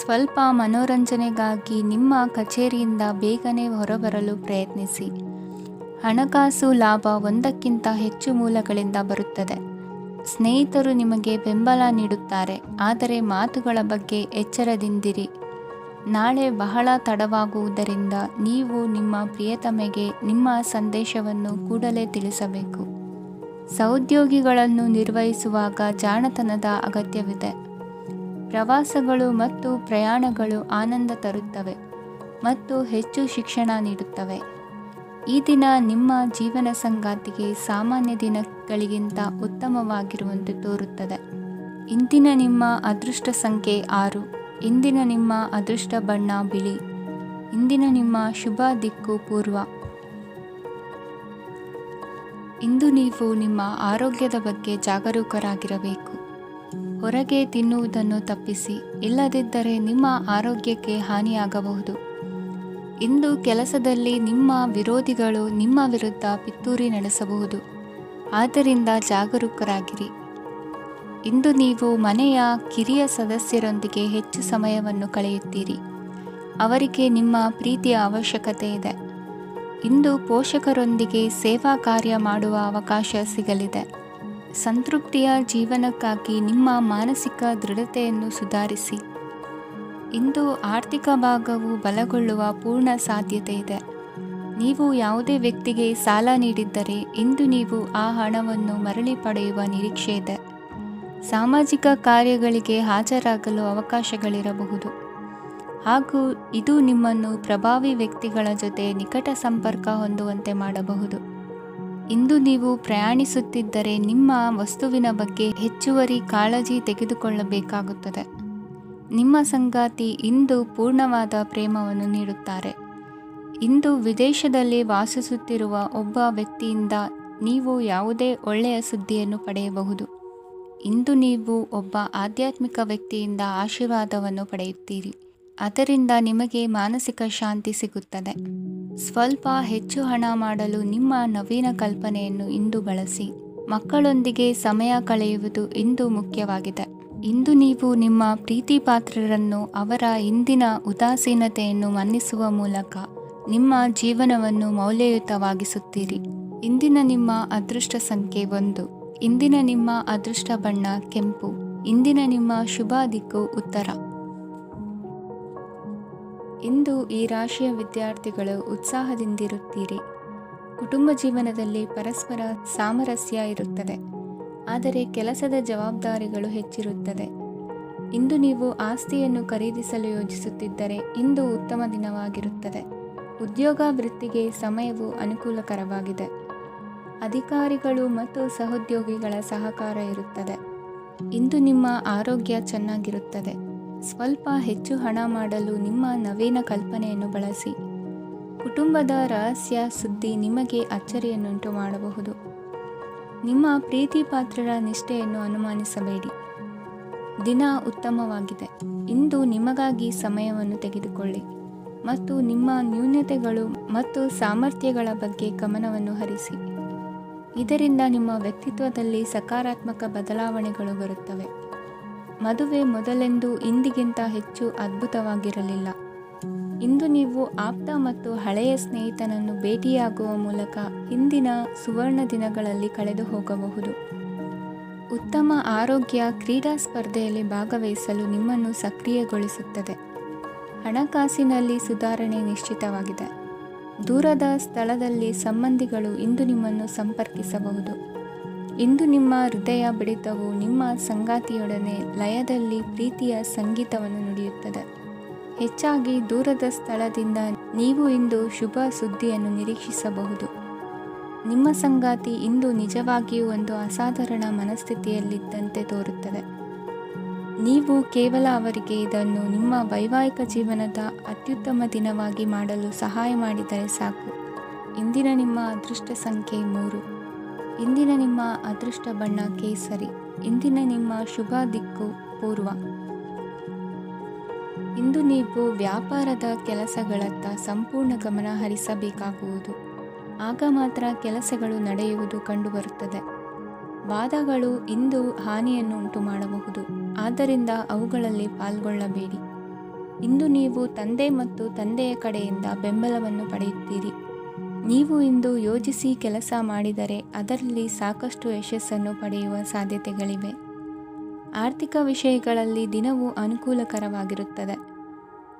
ಸ್ವಲ್ಪ ಮನೋರಂಜನೆಗಾಗಿ ನಿಮ್ಮ ಕಚೇರಿಯಿಂದ ಬೇಗನೆ ಹೊರಬರಲು ಪ್ರಯತ್ನಿಸಿ. ಹಣಕಾಸು ಲಾಭ ಒಂದಕ್ಕಿಂತ ಹೆಚ್ಚು ಮೂಲಗಳಿಂದ ಬರುತ್ತದೆ. ಸ್ನೇಹಿತರು ನಿಮಗೆ ಬೆಂಬಲ ನೀಡುತ್ತಾರೆ. ಆದರೆ ಮಾತುಗಳ ಬಗ್ಗೆ ಎಚ್ಚರದಿಂದಿರಿ. ನಾಳೆ ಬಹಳ ತಡವಾಗುವುದರಿಂದ ನೀವು ನಿಮ್ಮ ಪ್ರಿಯತಮೆಗೆ ನಿಮ್ಮ ಸಂದೇಶವನ್ನು ಕೂಡಲೇ ತಿಳಿಸಬೇಕು. ಸಹೋದ್ಯೋಗಿಗಳನ್ನು ನಿರ್ವಹಿಸುವಾಗ ಜಾಣತನದ ಅಗತ್ಯವಿದೆ. ಪ್ರವಾಸಗಳು ಮತ್ತು ಪ್ರಯಾಣಗಳು ಆನಂದ ತರುತ್ತವೆ ಮತ್ತು ಹೆಚ್ಚು ಶಿಕ್ಷಣ ನೀಡುತ್ತವೆ. ಈ ದಿನ ನಿಮ್ಮ ಜೀವನ ಸಂಗಾತಿಗೆ ಸಾಮಾನ್ಯ ದಿನಗಳಿಗಿಂತ ಉತ್ತಮವಾಗಿರುವಂತೆ ತೋರುತ್ತದೆ. ಇಂದಿನ ನಿಮ್ಮ ಅದೃಷ್ಟ ಸಂಖ್ಯೆ 6. ಇಂದಿನ ನಿಮ್ಮ ಅದೃಷ್ಟ ಬಣ್ಣ ಬಿಳಿ. ಇಂದಿನ ನಿಮ್ಮ ಶುಭ ದಿಕ್ಕು ಪೂರ್ವ. ಇಂದು ನೀವು ನಿಮ್ಮ ಆರೋಗ್ಯದ ಬಗ್ಗೆ ಜಾಗರೂಕರಾಗಿರಬೇಕು. ಹೊರಗೆ ತಿನ್ನುವುದನ್ನು ತಪ್ಪಿಸಿ. ಇಲ್ಲದಿದ್ದರೆ ನಿಮ್ಮ ಆರೋಗ್ಯಕ್ಕೆ ಹಾನಿಯಾಗಬಹುದು. ಇಂದು ಕೆಲಸದಲ್ಲಿ ನಿಮ್ಮ ವಿರೋಧಿಗಳು ನಿಮ್ಮ ವಿರುದ್ಧ ಪಿತೂರಿ ನಡೆಸಬಹುದು. ಆದ್ದರಿಂದ ಜಾಗರೂಕರಾಗಿರಿ. ಇಂದು ನೀವು ಮನೆಯ ಕಿರಿಯ ಸದಸ್ಯರೊಂದಿಗೆ ಹೆಚ್ಚು ಸಮಯವನ್ನು ಕಳೆಯುತ್ತೀರಿ. ಅವರಿಗೆ ನಿಮ್ಮ ಪ್ರೀತಿಯ ಅವಶ್ಯಕತೆ ಇದೆ. ಇಂದು ಪೋಷಕರೊಂದಿಗೆ ಸೇವಾ ಕಾರ್ಯ ಮಾಡುವ ಅವಕಾಶ ಸಿಗಲಿದೆ. ಸಂತೃಪ್ತಿಯ ಜೀವನಕ್ಕಾಗಿ ನಿಮ್ಮ ಮಾನಸಿಕ ದೃಢತೆಯನ್ನು ಸುಧಾರಿಸಿ. ಇಂದು ಆರ್ಥಿಕ ಭಾಗವು ಬಲಗೊಳ್ಳುವ ಪೂರ್ಣ ಸಾಧ್ಯತೆ ಇದೆ. ನೀವು ಯಾವುದೇ ವ್ಯಕ್ತಿಗೆ ಸಾಲ ನೀಡಿದ್ದರೆ ಇಂದು ನೀವು ಆ ಹಣವನ್ನು ಮರಳಿ ಪಡೆಯುವ ನಿರೀಕ್ಷೆ ಇದೆ. ಸಾಮಾಜಿಕ ಕಾರ್ಯಗಳಿಗೆ ಹಾಜರಾಗಲು ಅವಕಾಶಗಳಿರಬಹುದು ಹಾಗೂ ಇದು ನಿಮ್ಮನ್ನು ಪ್ರಭಾವಿ ವ್ಯಕ್ತಿಗಳ ಜೊತೆ ನಿಕಟ ಸಂಪರ್ಕ ಹೊಂದುವಂತೆ ಮಾಡಬಹುದು. ಇಂದು ನೀವು ಪ್ರಯಾಣಿಸುತ್ತಿದ್ದರೆ ನಿಮ್ಮ ವಸ್ತುವಿನ ಬಗ್ಗೆ ಹೆಚ್ಚುವರಿ ಕಾಳಜಿ ತೆಗೆದುಕೊಳ್ಳಬೇಕಾಗುತ್ತದೆ. ನಿಮ್ಮ ಸಂಗಾತಿ ಇಂದು ಪೂರ್ಣವಾದ ಪ್ರೇಮವನ್ನು ನೀಡುತ್ತಾರೆ. ಇಂದು ವಿದೇಶದಲ್ಲಿ ವಾಸಿಸುತ್ತಿರುವ ಒಬ್ಬ ವ್ಯಕ್ತಿಯಿಂದ ನೀವು ಯಾವುದೇ ಒಳ್ಳೆಯ ಸುದ್ದಿಯನ್ನು ಪಡೆಯಬಹುದು. ಇಂದು ನೀವು ಒಬ್ಬ ಆಧ್ಯಾತ್ಮಿಕ ವ್ಯಕ್ತಿಯಿಂದ ಆಶೀರ್ವಾದವನ್ನು ಪಡೆಯುತ್ತೀರಿ. ಅದರಿಂದ ನಿಮಗೆ ಮಾನಸಿಕ ಶಾಂತಿ ಸಿಗುತ್ತದೆ. ಸ್ವಲ್ಪ ಹೆಚ್ಚು ಹಣ ಮಾಡಲು ನಿಮ್ಮ ನವೀನ ಕಲ್ಪನೆಯನ್ನು ಇಂದು ಬಳಸಿ. ಮಕ್ಕಳೊಂದಿಗೆ ಸಮಯ ಕಳೆಯುವುದು ಇಂದು ಮುಖ್ಯವಾಗಿದೆ. ಇಂದು ನೀವು ನಿಮ್ಮ ಪ್ರೀತಿ ಪಾತ್ರರನ್ನು ಅವರ ಇಂದಿನ ಉದಾಸೀನತೆಯನ್ನು ಮನ್ನಿಸುವ ಮೂಲಕ ನಿಮ್ಮ ಜೀವನವನ್ನು ಮೌಲ್ಯಯುತವಾಗಿಸುತ್ತೀರಿ. ಇಂದಿನ ನಿಮ್ಮ ಅದೃಷ್ಟ ಸಂಖ್ಯೆ 1. ಇಂದಿನ ನಿಮ್ಮ ಅದೃಷ್ಟ ಬಣ್ಣ ಕೆಂಪು. ಇಂದಿನ ನಿಮ್ಮ ಶುಭ ದಿಕ್ಕು ಉತ್ತರ. ಇಂದು ಈ ರಾಶಿಯ ವಿದ್ಯಾರ್ಥಿಗಳು ಉತ್ಸಾಹದಿಂದಿರುತ್ತೀರಿ. ಕುಟುಂಬ ಜೀವನದಲ್ಲಿ ಪರಸ್ಪರ ಸಾಮರಸ್ಯ ಇರುತ್ತದೆ, ಆದರೆ ಕೆಲಸದ ಜವಾಬ್ದಾರಿಗಳು ಹೆಚ್ಚಿರುತ್ತದೆ. ಇಂದು ನೀವು ಆಸ್ತಿಯನ್ನು ಖರೀದಿಸಲು ಯೋಜಿಸುತ್ತಿದ್ದರೆ ಇಂದು ಉತ್ತಮ ದಿನವಾಗಿರುತ್ತದೆ. ಉದ್ಯೋಗ ವೃತ್ತಿಗೆ ಸಮಯವು ಅನುಕೂಲಕರವಾಗಿದೆ. ಅಧಿಕಾರಿಗಳು ಮತ್ತು ಸಹೋದ್ಯೋಗಿಗಳ ಸಹಕಾರ ಇರುತ್ತದೆ. ಇಂದು ನಿಮ್ಮ ಆರೋಗ್ಯ ಚೆನ್ನಾಗಿರುತ್ತದೆ. ಸ್ವಲ್ಪ ಹೆಚ್ಚು ಹಣ ಮಾಡಲು ನಿಮ್ಮ ನವೀನ ಕಲ್ಪನೆಯನ್ನು ಬಳಸಿ. ಕುಟುಂಬದ ರಹಸ್ಯ ಸುದ್ದಿ ನಿಮಗೆ ಅಚ್ಚರಿಯನ್ನುಂಟು ಮಾಡಬಹುದು. ನಿಮ್ಮ ಪ್ರೀತಿ ಪಾತ್ರರ ನಿಷ್ಠೆಯನ್ನು ಅನುಮಾನಿಸಬೇಡಿ. ದಿನ ಉತ್ತಮವಾಗಿದೆ. ಇಂದು ನಿಮಗಾಗಿ ಸಮಯವನ್ನು ತೆಗೆದುಕೊಳ್ಳಿ ಮತ್ತು ನಿಮ್ಮ ನ್ಯೂನತೆಗಳು ಮತ್ತು ಸಾಮರ್ಥ್ಯಗಳ ಬಗ್ಗೆ ಗಮನವನ್ನು ಹರಿಸಿ. ಇದರಿಂದ ನಿಮ್ಮ ವ್ಯಕ್ತಿತ್ವದಲ್ಲಿ ಸಕಾರಾತ್ಮಕ ಬದಲಾವಣೆಗಳು ಬರುತ್ತವೆ. ಮದುವೆ ಮೊದಲೆಂದೂ ಇಂದಿಗಿಂತ ಹೆಚ್ಚು ಅದ್ಭುತವಾಗಿರಲಿಲ್ಲ. ಇಂದು ನೀವು ಆಪ್ತ ಮತ್ತು ಹಳೆಯ ಸ್ನೇಹಿತನನ್ನು ಭೇಟಿಯಾಗುವ ಮೂಲಕ ಹಿಂದಿನ ಸುವರ್ಣ ದಿನಗಳಲ್ಲಿ ಕಳೆದು ಹೋಗಬಹುದು. ಉತ್ತಮ ಆರೋಗ್ಯ ಕ್ರೀಡಾ ಸ್ಪರ್ಧೆಯಲ್ಲಿ ಭಾಗವಹಿಸಲು ನಿಮ್ಮನ್ನು ಸಕ್ರಿಯಗೊಳಿಸುತ್ತದೆ. ಹಣಕಾಸಿನಲ್ಲಿ ಸುಧಾರಣೆ ನಿಶ್ಚಿತವಾಗಿದೆ. ದೂರದ ಸ್ಥಳದಲ್ಲಿ ಸಂಬಂಧಿಗಳು ಇಂದು ನಿಮ್ಮನ್ನು ಸಂಪರ್ಕಿಸಬಹುದು. ಇಂದು ನಿಮ್ಮ ಹೃದಯ ಬಡಿತವು ನಿಮ್ಮ ಸಂಗಾತಿಯೊಡನೆ ಲಯದಲ್ಲಿ ಪ್ರೀತಿಯ ಸಂಗೀತವನ್ನು ನುಡಿಯುತ್ತದೆ. ಹೆಚ್ಚಾಗಿ ದೂರದ ಸ್ಥಳದಿಂದ ನೀವು ಇಂದು ಶುಭ ಸುದ್ದಿಯನ್ನು ನಿರೀಕ್ಷಿಸಬಹುದು. ನಿಮ್ಮ ಸಂಗಾತಿ ಇಂದು ನಿಜವಾಗಿಯೂ ಒಂದು ಅಸಾಧಾರಣ ಮನಸ್ಥಿತಿಯಲ್ಲಿದ್ದಂತೆ ತೋರುತ್ತದೆ. ನೀವು ಕೇವಲ ಅವರಿಗೆ ಇದನ್ನು ನಿಮ್ಮ ವೈವಾಹಿಕ ಜೀವನದ ಅತ್ಯುತ್ತಮ ದಿನವಾಗಿ ಮಾಡಲು ಸಹಾಯ ಮಾಡಿದರೆ ಸಾಕು. ಇಂದಿನ ನಿಮ್ಮ ಅದೃಷ್ಟ ಸಂಖ್ಯೆ 3. ಇಂದಿನ ನಿಮ್ಮ ಅದೃಷ್ಟ ಬಣ್ಣ ಕೇಸರಿ. ಇಂದಿನ ನಿಮ್ಮ ಶುಭ ದಿಕ್ಕು ಪೂರ್ವ. ಇಂದು ನೀವು ವ್ಯಾಪಾರದ ಕೆಲಸಗಳತ್ತ ಸಂಪೂರ್ಣ ಗಮನ ಹರಿಸಬೇಕಾಗುವುದು. ಆಗ ಮಾತ್ರ ಕೆಲಸಗಳು ನಡೆಯುವುದು ಕಂಡುಬರುತ್ತದೆ. ವಾದಗಳು ಇಂದು ಹಾನಿಯನ್ನು ಉಂಟು ಮಾಡಬಹುದು, ಆದ್ದರಿಂದ ಅವುಗಳಲ್ಲಿ ಪಾಲ್ಗೊಳ್ಳಬೇಡಿ. ಇಂದು ನೀವು ತಂದೆ ಮತ್ತು ತಂದೆಯ ಕಡೆಯಿಂದ ಬೆಂಬಲವನ್ನು ಪಡೆಯುತ್ತೀರಿ. ನೀವು ಇಂದು ಯೋಜಿಸಿ ಕೆಲಸ ಮಾಡಿದರೆ ಅದರಲ್ಲಿ ಸಾಕಷ್ಟು ಯಶಸ್ಸನ್ನು ಪಡೆಯುವ ಸಾಧ್ಯತೆಗಳಿವೆ. ಆರ್ಥಿಕ ವಿಷಯಗಳಲ್ಲಿ ದಿನವು ಅನುಕೂಲಕರವಾಗಿರುತ್ತದೆ.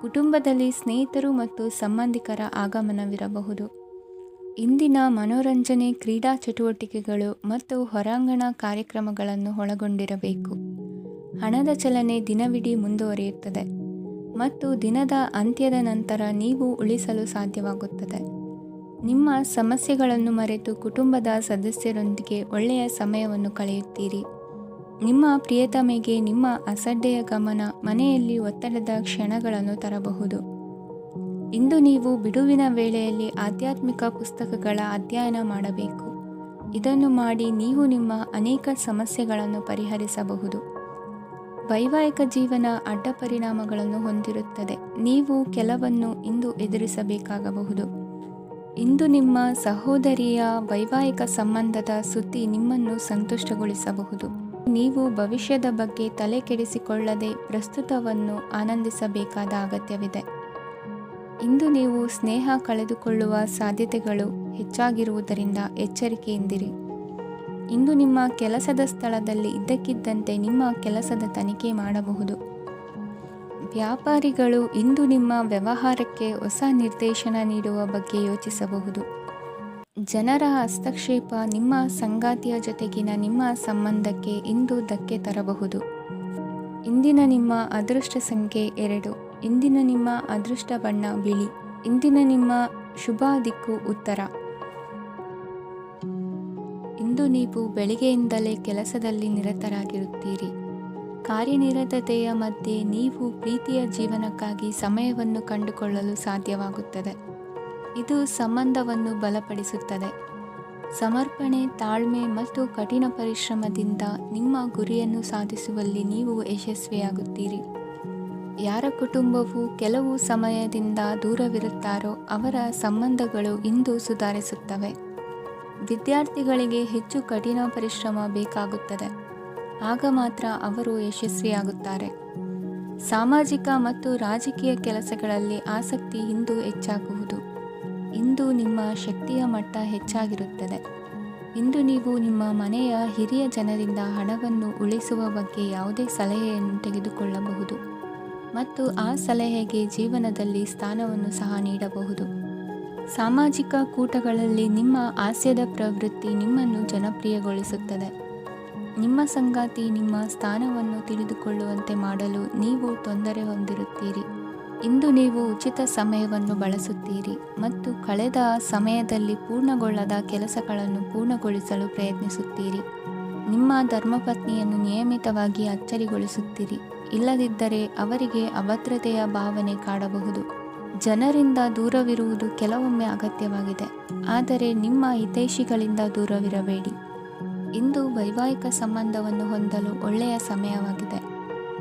ಕುಟುಂಬದಲ್ಲಿ ಸ್ನೇಹಿತರು ಮತ್ತು ಸಂಬಂಧಿಕರ ಆಗಮನವಿರಬಹುದು. ಇಂದಿನ ಮನೋರಂಜನೆ ಕ್ರೀಡಾ ಚಟುವಟಿಕೆಗಳು ಮತ್ತು ಹೊರಾಂಗಣ ಕಾರ್ಯಕ್ರಮಗಳನ್ನು ಒಳಗೊಂಡಿರಬೇಕು. ಹಣದ ಚಲನೆ ದಿನವಿಡೀ ಮುಂದುವರಿಯುತ್ತದೆ ಮತ್ತು ದಿನದ ಅಂತ್ಯದ ನಂತರ ನೀವು ಉಳಿಸಲು ಸಾಧ್ಯವಾಗುತ್ತದೆ. ನಿಮ್ಮ ಸಮಸ್ಯೆಗಳನ್ನು ಮರೆತು ಕುಟುಂಬದ ಸದಸ್ಯರೊಂದಿಗೆ ಒಳ್ಳೆಯ ಸಮಯವನ್ನು ಕಳೆಯುತ್ತೀರಿ. ನಿಮ್ಮ ಪ್ರಿಯತಮೆಗೆ ನಿಮ್ಮ ಅಸಡ್ಡೆಯ ಗಮನ ಮನೆಯಲ್ಲಿ ಒತ್ತಡದ ಕ್ಷಣಗಳನ್ನು ತರಬಹುದು. ಇಂದು ನೀವು ಬಿಡುವಿನ ವೇಳೆಯಲ್ಲಿ ಆಧ್ಯಾತ್ಮಿಕ ಪುಸ್ತಕಗಳ ಅಧ್ಯಯನ ಮಾಡಬೇಕು. ಇದನ್ನು ಮಾಡಿ ನೀವು ನಿಮ್ಮ ಅನೇಕ ಸಮಸ್ಯೆಗಳನ್ನು ಪರಿಹರಿಸಬಹುದು. ವೈವಾಹಿಕ ಜೀವನ ಅಡ್ಡ ಪರಿಣಾಮಗಳನ್ನು ಹೊಂದಿರುತ್ತದೆ. ನೀವು ಕೆಲವನ್ನು ಇಂದು ಎದುರಿಸಬೇಕಾಗಬಹುದು. ಇಂದು ನಿಮ್ಮ ಸಹೋದರಿಯ ವೈವಾಹಿಕ ಸಂಬಂಧದ ಸುದ್ದಿ ನಿಮ್ಮನ್ನು ಸಂತುಷ್ಟಗೊಳಿಸಬಹುದು. ನೀವು ಭವಿಷ್ಯದ ಬಗ್ಗೆ ತಲೆ ಕೆಡಿಸಿಕೊಳ್ಳದೆ ಪ್ರಸ್ತುತವನ್ನು ಆನಂದಿಸಬೇಕಾದ ಅಗತ್ಯವಿದೆ. ಇಂದು ನೀವು ಸ್ನೇಹ ಕಳೆದುಕೊಳ್ಳುವ ಸಾಧ್ಯತೆಗಳು ಹೆಚ್ಚಾಗಿರುವುದರಿಂದ ಎಚ್ಚರಿಕೆಯಿಂದಿರಿ. ಇಂದು ನಿಮ್ಮ ಕೆಲಸದ ಸ್ಥಳದಲ್ಲಿ ಇದ್ದಕ್ಕಿದ್ದಂತೆ ನಿಮ್ಮ ಕೆಲಸದ ತನಿಖೆ ಮಾಡಬಹುದು. ವ್ಯಾಪಾರಿಗಳು ಇಂದು ನಿಮ್ಮ ವ್ಯವಹಾರಕ್ಕೆ ಹೊಸ ನಿರ್ದೇಶನ ನೀಡುವ ಬಗ್ಗೆ ಯೋಚಿಸಬಹುದು. ಜನರ ಹಸ್ತಕ್ಷೇಪ ನಿಮ್ಮ ಸಂಗಾತಿಯ ಜೊತೆಗಿನ ನಿಮ್ಮ ಸಂಬಂಧಕ್ಕೆ ಇಂದು ಧಕ್ಕೆ ತರಬಹುದು. ಇಂದಿನ ನಿಮ್ಮ ಅದೃಷ್ಟ ಸಂಖ್ಯೆ 2. ಇಂದಿನ ನಿಮ್ಮ ಅದೃಷ್ಟ ಬಣ್ಣ ಬಿಳಿ. ಇಂದಿನ ನಿಮ್ಮ ಶುಭ ದಿಕ್ಕು ಉತ್ತರ. ಇಂದು ನೀವು ಬೆಳಿಗ್ಗೆಯಿಂದಲೇ ಕೆಲಸದಲ್ಲಿ ನಿರತರಾಗಿರುತ್ತೀರಿ. ಕಾರ್ಯನಿರತತೆಯ ಮಧ್ಯೆ ನೀವು ಪ್ರೀತಿಯ ಜೀವನಕ್ಕಾಗಿ ಸಮಯವನ್ನು ಕಂಡುಕೊಳ್ಳಲು ಸಾಧ್ಯವಾಗುತ್ತದೆ. ಇದು ಸಂಬಂಧವನ್ನು ಬಲಪಡಿಸುತ್ತದೆ. ಸಮರ್ಪಣೆ, ತಾಳ್ಮೆ ಮತ್ತು ಕಠಿಣ ಪರಿಶ್ರಮದಿಂದ ನಿಮ್ಮ ಗುರಿಯನ್ನು ಸಾಧಿಸುವಲ್ಲಿ ನೀವು ಯಶಸ್ವಿಯಾಗುತ್ತೀರಿ. ಯಾರ ಕುಟುಂಬವು ಕೆಲವು ಸಮಯದಿಂದ ದೂರವಿರುತ್ತಾರೋ ಅವರ ಸಂಬಂಧಗಳು ಇಂದು ಸುಧಾರಿಸುತ್ತವೆ. ವಿದ್ಯಾರ್ಥಿಗಳಿಗೆ ಹೆಚ್ಚು ಕಠಿಣ ಪರಿಶ್ರಮ ಬೇಕಾಗುತ್ತದೆ. ಆಗ ಮಾತ್ರ ಅವರು ಯಶಸ್ವಿಯಾಗುತ್ತಾರೆ. ಸಾಮಾಜಿಕ ಮತ್ತು ರಾಜಕೀಯ ಕೆಲಸಗಳಲ್ಲಿ ಆಸಕ್ತಿ ಇಂದು ಹೆಚ್ಚಾಗುವುದು. ಇಂದು ನಿಮ್ಮ ಶಕ್ತಿಯ ಮಟ್ಟ ಹೆಚ್ಚಾಗಿರುತ್ತದೆ. ಇಂದು ನೀವು ನಿಮ್ಮ ಮನೆಯ ಹಿರಿಯ ಜನರಿಂದ ಹಣವನ್ನು ಉಳಿಸುವ ಬಗ್ಗೆ ಯಾವುದೇ ಸಲಹೆಯನ್ನು ತೆಗೆದುಕೊಳ್ಳಬಹುದು ಮತ್ತು ಆ ಸಲಹೆಗೆ ಜೀವನದಲ್ಲಿ ಸ್ಥಾನವನ್ನು ಸಹ ನೀಡಬಹುದು. ಸಾಮಾಜಿಕ ಕೂಟಗಳಲ್ಲಿ ನಿಮ್ಮ ಹಾಸ್ಯದ ಪ್ರವೃತ್ತಿ ನಿಮ್ಮನ್ನು ಜನಪ್ರಿಯಗೊಳಿಸುತ್ತದೆ. ನಿಮ್ಮ ಸಂಗಾತಿ ನಿಮ್ಮ ಸ್ಥಾನವನ್ನು ತಿಳಿದುಕೊಳ್ಳುವಂತೆ ಮಾಡಲು ನೀವು ತೊಂದರೆ ಹೊಂದಿರುತ್ತೀರಿ. ಇಂದು ನೀವು ಉಚಿತ ಸಮಯವನ್ನು ಬಳಸುತ್ತೀರಿ ಮತ್ತು ಕಳೆದ ಸಮಯದಲ್ಲಿ ಪೂರ್ಣಗೊಳ್ಳದ ಕೆಲಸಗಳನ್ನು ಪೂರ್ಣಗೊಳಿಸಲು ಪ್ರಯತ್ನಿಸುತ್ತೀರಿ. ನಿಮ್ಮ ಧರ್ಮಪತ್ನಿಯನ್ನು ನಿಯಮಿತವಾಗಿ ಅಚ್ಚರಿಗೊಳಿಸುತ್ತೀರಿ. ಇಲ್ಲದಿದ್ದರೆ ಅವರಿಗೆ ಅಭದ್ರತೆಯ ಭಾವನೆ ಕಾಡಬಹುದು. ಜನರಿಂದ ದೂರವಿರುವುದು ಕೆಲವೊಮ್ಮೆ ಅಗತ್ಯವಾಗಿದೆ, ಆದರೆ ನಿಮ್ಮ ಹಿತೈಷಿಗಳಿಂದ ದೂರವಿರಬೇಡಿ. ಇಂದು ವೈವಾಹಿಕ ಸಂಬಂಧವನ್ನು ಹೊಂದಲು ಒಳ್ಳೆಯ ಸಮಯವಾಗಿದೆ.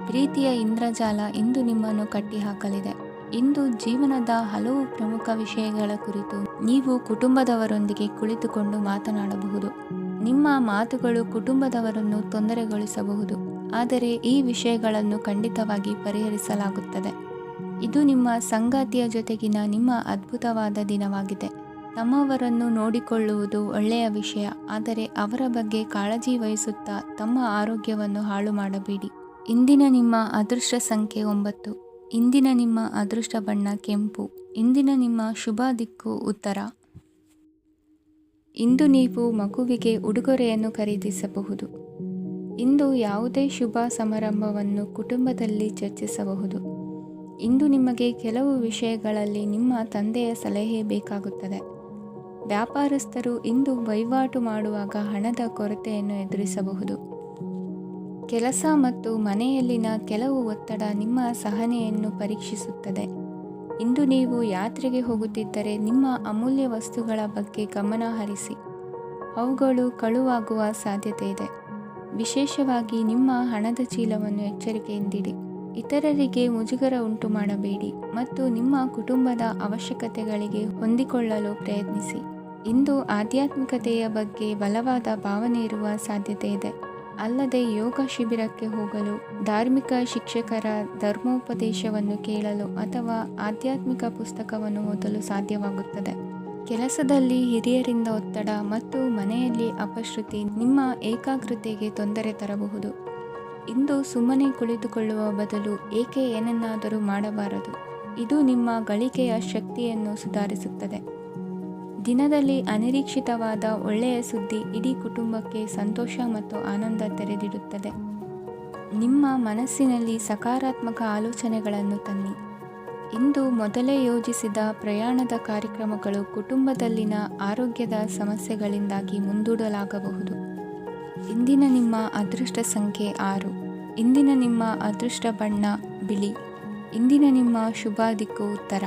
ಪ್ರೀತಿಯ ಇಂದ್ರಜಾಲ ಇಂದು ನಿಮ್ಮನ್ನು ಕಟ್ಟಿಹಾಕಲಿದೆ. ಇಂದು ಜೀವನದ ಹಲವು ಪ್ರಮುಖ ವಿಷಯಗಳ ಕುರಿತು ನೀವು ಕುಟುಂಬದವರೊಂದಿಗೆ ಕುಳಿತುಕೊಂಡು ಮಾತನಾಡಬಹುದು. ನಿಮ್ಮ ಮಾತುಗಳು ಕುಟುಂಬದವರನ್ನು ತೊಂದರೆಗೊಳಿಸಬಹುದು, ಆದರೆ ಈ ವಿಷಯಗಳನ್ನು ಖಂಡಿತವಾಗಿ ಪರಿಹರಿಸಲಾಗುತ್ತದೆ. ಇದು ನಿಮ್ಮ ಸಂಗಾತಿಯ ಜೊತೆಗಿನ ನಿಮ್ಮ ಅದ್ಭುತವಾದ ದಿನವಾಗಿದೆ. ತಮ್ಮವರನ್ನು ನೋಡಿಕೊಳ್ಳುವುದು ಒಳ್ಳೆಯ ವಿಷಯ, ಆದರೆ ಅವರ ಬಗ್ಗೆ ಕಾಳಜಿ ವಹಿಸುತ್ತಾ ತಮ್ಮ ಆರೋಗ್ಯವನ್ನು ಹಾಳು ಮಾಡಬೇಡಿ. ಇಂದಿನ ನಿಮ್ಮ ಅದೃಷ್ಟ ಸಂಖ್ಯೆ 9. ಇಂದಿನ ನಿಮ್ಮ ಅದೃಷ್ಟ ಬಣ್ಣ ಕೆಂಪು. ಇಂದಿನ ನಿಮ್ಮ ಶುಭ ದಿಕ್ಕು ಉತ್ತರ. ಇಂದು ನೀವು ಮಗುವಿಗೆ ಉಡುಗೊರೆಯನ್ನು ಖರೀದಿಸಬಹುದು. ಇಂದು ಯಾವುದೇ ಶುಭ ಸಮಾರಂಭವನ್ನು ಕುಟುಂಬದಲ್ಲಿ ಚರ್ಚಿಸಬಹುದು. ಇಂದು ನಿಮಗೆ ಕೆಲವು ವಿಷಯಗಳಲ್ಲಿ ನಿಮ್ಮ ತಂದೆಯ ಸಲಹೆ ಬೇಕಾಗುತ್ತದೆ. ವ್ಯಾಪಾರಸ್ಥರು ಇಂದು ವಹಿವಾಟು ಮಾಡುವಾಗ ಹಣದ ಕೊರತೆಯನ್ನು ಎದುರಿಸಬಹುದು. ಕೆಲಸ ಮತ್ತು ಮನೆಯಲ್ಲಿನ ಕೆಲವು ಒತ್ತಡ ನಿಮ್ಮ ಸಹನೆಯನ್ನು ಪರೀಕ್ಷಿಸುತ್ತದೆ. ಇಂದು ನೀವು ಯಾತ್ರೆಗೆ ಹೋಗುತ್ತಿದ್ದರೆ ನಿಮ್ಮ ಅಮೂಲ್ಯ ವಸ್ತುಗಳ ಬಗ್ಗೆ ಗಮನ ಹರಿಸಿ. ಅವುಗಳು ಕಳುವಾಗುವ ಸಾಧ್ಯತೆ ಇದೆ. ವಿಶೇಷವಾಗಿ ನಿಮ್ಮ ಹಣದ ಚೀಲವನ್ನು ಎಚ್ಚರಿಕೆಯಿಂದಿಡಿ. ಇತರರಿಗೆ ಮುಜುಗರ ಉಂಟು ಮಾಡಬೇಡಿ ಮತ್ತು ನಿಮ್ಮ ಕುಟುಂಬದ ಅವಶ್ಯಕತೆಗಳಿಗೆ ಹೊಂದಿಕೊಳ್ಳಲು ಪ್ರಯತ್ನಿಸಿ. ಇಂದು ಆಧ್ಯಾತ್ಮಿಕತೆಯ ಬಗ್ಗೆ ಬಲವಾದ ಭಾವನೆ ಇರುವ ಸಾಧ್ಯತೆ ಇದೆ. ಅಲ್ಲದೆ ಯೋಗ ಶಿಬಿರಕ್ಕೆ ಹೋಗಲು, ಧಾರ್ಮಿಕ ಶಿಕ್ಷಕರ ಧರ್ಮೋಪದೇಶವನ್ನು ಕೇಳಲು ಅಥವಾ ಆಧ್ಯಾತ್ಮಿಕ ಪುಸ್ತಕವನ್ನು ಓದಲು ಸಾಧ್ಯವಾಗುತ್ತದೆ. ಕೆಲಸದಲ್ಲಿ ಹಿರಿಯರಿಂದ ಒತ್ತಡ ಮತ್ತು ಮನೆಯಲ್ಲಿ ಅಪಶ್ರುತಿ ನಿಮ್ಮ ಏಕಾಗ್ರತೆಗೆ ತೊಂದರೆ ತರಬಹುದು. ಇಂದು ಸುಮ್ಮನೆ ಕುಳಿತುಕೊಳ್ಳುವ ಬದಲು ಏಕೆ ಏನನ್ನಾದರೂ ಮಾಡಬಾರದು. ಇದು ನಿಮ್ಮ ಗಳಿಕೆಯ ಶಕ್ತಿಯನ್ನು ಸುಧಾರಿಸುತ್ತದೆ. ದಿನದಲ್ಲಿ ಅನಿರೀಕ್ಷಿತವಾದ ಒಳ್ಳೆಯ ಸುದ್ದಿ ಇಡೀ ಕುಟುಂಬಕ್ಕೆ ಸಂತೋಷ ಮತ್ತು ಆನಂದ ತೆರೆದಿಡುತ್ತದೆ. ನಿಮ್ಮ ಮನಸ್ಸಿನಲ್ಲಿ ಸಕಾರಾತ್ಮಕ ಆಲೋಚನೆಗಳನ್ನು ತನ್ನಿ. ಇಂದು ಮೊದಲೇ ಯೋಜಿಸಿದ ಪ್ರಯಾಣದ ಕಾರ್ಯಕ್ರಮಗಳು ಕುಟುಂಬದಲ್ಲಿನ ಆರೋಗ್ಯದ ಸಮಸ್ಯೆಗಳಿಂದಾಗಿ ಮುಂದೂಡಲಾಗಬಹುದು. ಇಂದಿನ ನಿಮ್ಮ ಅದೃಷ್ಟ ಸಂಖ್ಯೆ 6. ಇಂದಿನ ನಿಮ್ಮ ಅದೃಷ್ಟ ಬಣ್ಣ ಬಿಳಿ. ಇಂದಿನ ನಿಮ್ಮ ಶುಭ ದಿಕ್ಕು ಉತ್ತರ.